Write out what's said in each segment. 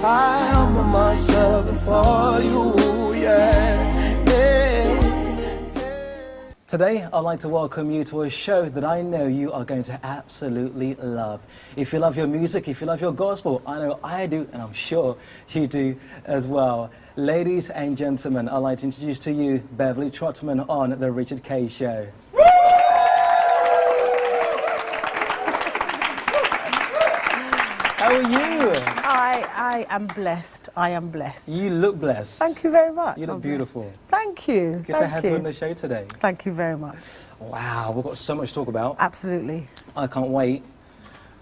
I humble myself before you, yeah, yeah. Today, I'd like to welcome you to a show that I know you are going to absolutely love. If you love your music, if you love your gospel, I know I do, and I'm sure you do as well. Ladies and gentlemen, I'd like to introduce to you Beverley Trotman on The Richard K Show. How are you? I am blessed. I am blessed. You look blessed. Thank you very much. You look beautiful. Thank you. Good to have you on the show today. Thank you very much. Wow, we've got so much to talk about. Absolutely. I can't wait.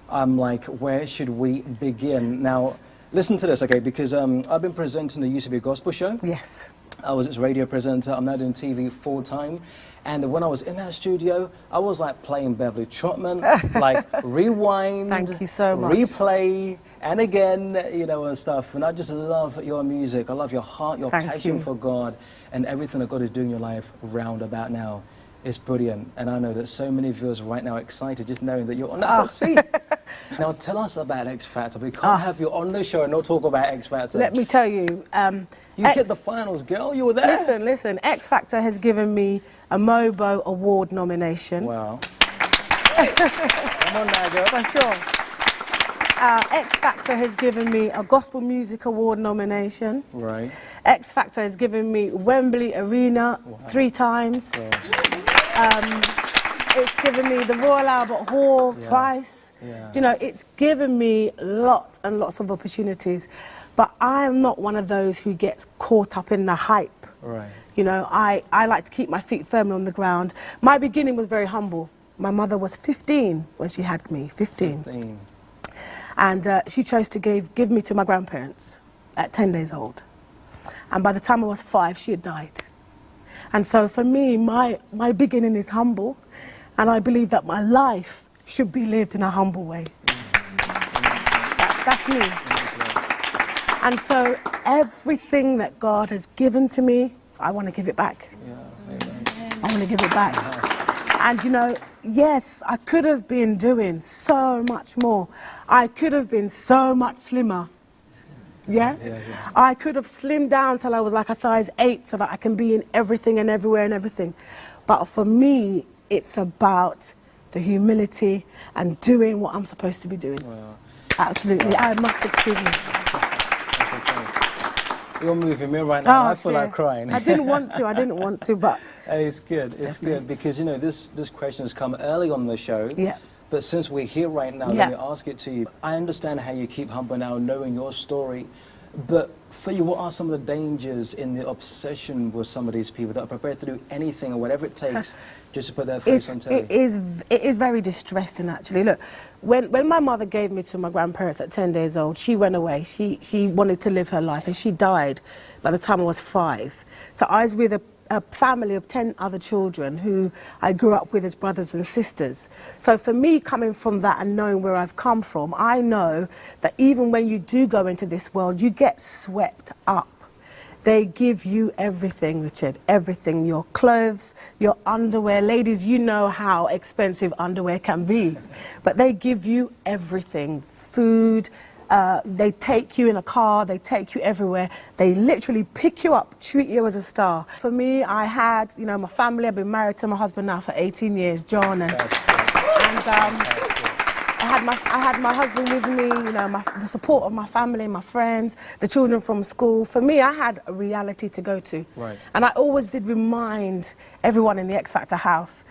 I'm like, where should we begin? Now, listen to this, okay, because I've been presenting the UCB Gospel Show. Yes. I was its radio presenter. I'm now doing TV full-time. And when I was in that studio, I was like playing Beverley Trotman, like rewind, thank you so much. Replay, and again, you know, and stuff. And I just love your music. I love your heart, your passion for God, and everything that God is doing in your life round about now. It's brilliant. And I know that so many viewers right now are excited just knowing that you're on that seat. Now, tell us about X Factor. We can't have you on the show and not talk about X Factor. Let me tell you. You hit the finals, girl. You were there. Listen. X Factor has given me a MOBO Award nomination. Wow. Come on now, girl. For sure. X Factor has given me a Gospel Music Award nomination. Right. X Factor has given me Wembley Arena 3 times. It's given me the Royal Albert Hall twice. Yeah. You know, it's given me lots and lots of opportunities. But I am not one of those who gets caught up in the hype. Right. You know, I like to keep my feet firmly on the ground. My beginning was very humble. My mother was 15 when she had me, 15. And she chose to give me to my grandparents at 10 days old. And by the time I was 5, she had died. And so for me, my beginning is humble. And I believe that my life should be lived in a humble way. That's me. And so everything that God has given to me, I want to give it back. I want to give it back. And you know, yes, I could have been doing so much more. I could have been so much slimmer. Yeah? I could have slimmed down till I was like a size 8 so that I can be in everything and everywhere and everything. But for me, it's about the humility and doing what I'm supposed to be doing. Wow. Absolutely. I must excuse me. You're moving me right now. I feel like crying. I didn't want to, but... Hey, it's good, good, because, you know, this question has come early on the show. Yeah. But since we're here right now, let me ask it to you. I understand how you keep humble now, knowing your story. But for you, what are some of the dangers in the obsession with some of these people that are prepared to do anything or whatever it takes just to put their face on telly? It is very distressing, actually. Look, when my mother gave me to my grandparents at 10 days old, she went away. She wanted to live her life, and she died by the time I was 5. So I was with a family of 10 other children who I grew up with as brothers and sisters. So for me, coming from that and knowing where I've come from, I know that even when you do go into this world, you get swept up. They give you everything, Richard, everything. Your clothes, your underwear. Ladies, you know how expensive underwear can be. But they give you everything. Food, they take you in a car, they take you everywhere. They literally pick you up, treat you as a star. For me, I had, you know, my family. I've been married to my husband now for 18 years, John. And I had my husband with me, you know, the support of my family, my friends, the children from school. For me, I had a reality to go to. Right. And I always did remind everyone in the X Factor house,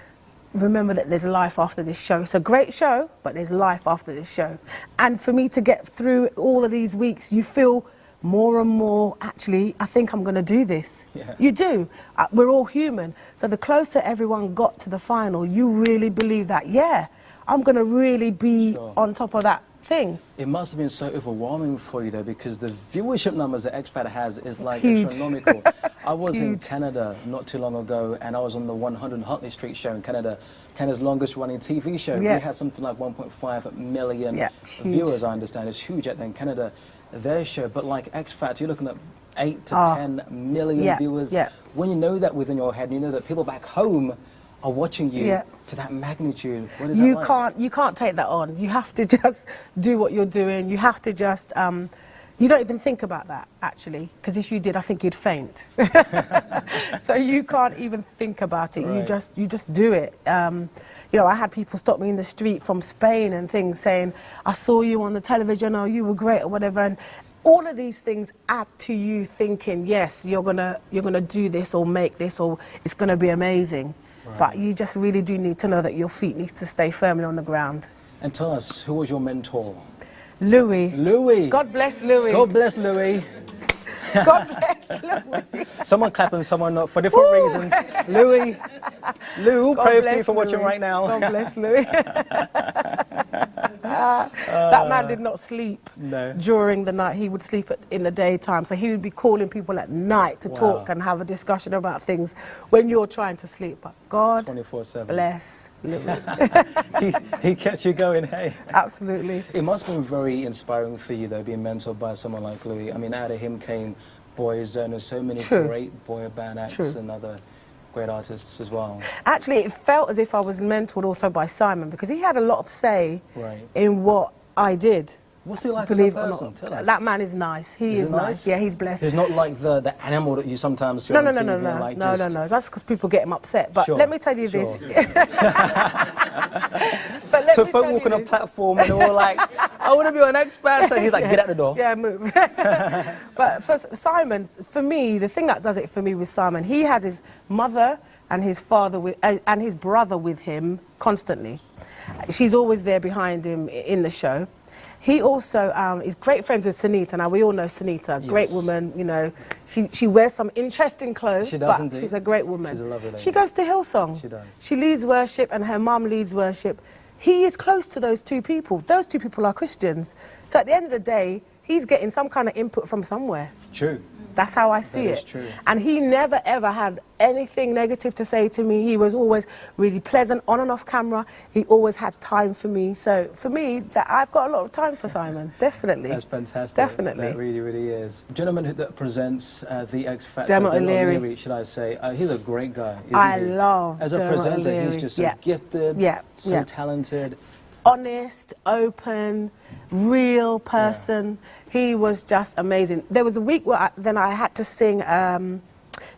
remember that there's life after this show. It's a great show, but there's life after this show. And for me to get through all of these weeks, you feel more and more, actually, I think I'm going to do this. Yeah. You do. We're all human. So the closer everyone got to the final, you really believe that, yeah, I'm going to really be on top of that thing. It must have been so overwhelming for you, though, because the viewership numbers that X Factor has is like huge. Astronomical. I was in Canada not too long ago, and I was on the 100 Huntley Street show in Canada, Canada's longest running TV show. Yeah. We had something like 1.5 million viewers, I understand. It's huge out there in Canada, their show. But like X Factor, you're looking at 8 to 10 million viewers. Yeah. When you know that within your head, you know that people back home are watching you to that magnitude. What is that like? You can't take that on. You have to just do what you're doing. You have to just You don't even think about that, actually, because if you did, I think you'd faint. So you can't even think about it. Right. You just do it. You know, I had people stop me in the street from Spain and things saying, I saw you on the television, or you were great, or whatever. And all of these things add to you thinking, yes, you're gonna do this or make this, or it's gonna be amazing. Right. But you just really do need to know that your feet need to stay firmly on the ground. And tell us, who was your mentor? Louis. Louis. God bless Louis. God bless Louis. God bless Louis. Someone clapping, someone not, for different reasons. Louis. Lou, God pray for bless you for Louis. watching right now. God bless Louis. That man did not sleep during the night. He would sleep in the daytime. So he would be calling people at night to talk and have a discussion about things when you're trying to sleep. But God 24/7. Bless Louis. he kept you going, hey. Absolutely. It must have been very inspiring for you, though, being mentored by someone like Louis. I mean, out of him came Boyzone. There's so many great boy band acts and other great artists as well. Actually, it felt as if I was mentored also by Simon, because he had a lot of say in what I did. What's he like Believe as a it or person? not. Tell us. That man is nice. He is nice. Yeah, he's blessed. He's not like the animal that you sometimes see on TV. No. That's because people get him upset. But let me tell you this. So folk walking on a platform and they're all like, I want to be an expert. And he's like, get out the door. Yeah, move. But for Simon, for me, the thing that does it for me with Simon, he has his mother and his father and his brother with him constantly. She's always there behind him in the show. He also is great friends with Sunita. Now, we all know Sunita, great woman, you know. She wears some interesting clothes, but she's a great woman. She's a lovely lady. She goes to Hillsong. She does. She leads worship, and her mum leads worship. He is close to those two people. Those two people are Christians. So at the end of the day, he's getting some kind of input from somewhere. True. That's how I see it. That is true. And he never, ever had anything negative to say to me. He was always really pleasant on and off camera. He always had time for me. So for me, I've got a lot of time for Simon, definitely. That's fantastic. Definitely. That really, really is. The gentleman that presents the X Factor, Dermot O'Leary, should I say, he's a great guy, isn't I he? love As a Dermot presenter, O'Leary. he's just so gifted, so talented. Honest, open, real person. He was just amazing. There was a week where I had to sing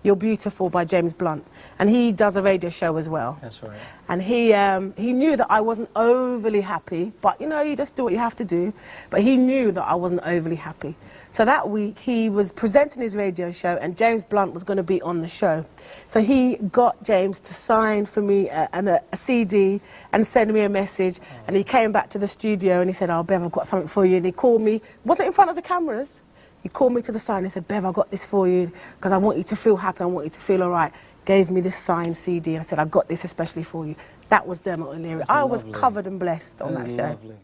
You're Beautiful by James Blunt. And he does a radio show as well. That's right. And he knew that I wasn't overly happy, but you know, you just do what you have to do. But he knew that I wasn't overly happy. So that week he was presenting his radio show and James Blunt was going to be on the show. So he got James to sign for me a CD and send me a message. And he came back to the studio and he said, oh, Bev, I've got something for you. And he called me, wasn't in front of the cameras. He called me to the side and said, Bev, I got this for you because I want you to feel happy, I want you to feel all right. Gave me this signed CD and I said, I got this especially for you. That was Dermot O'Leary. I was covered and blessed on that show. Lovely.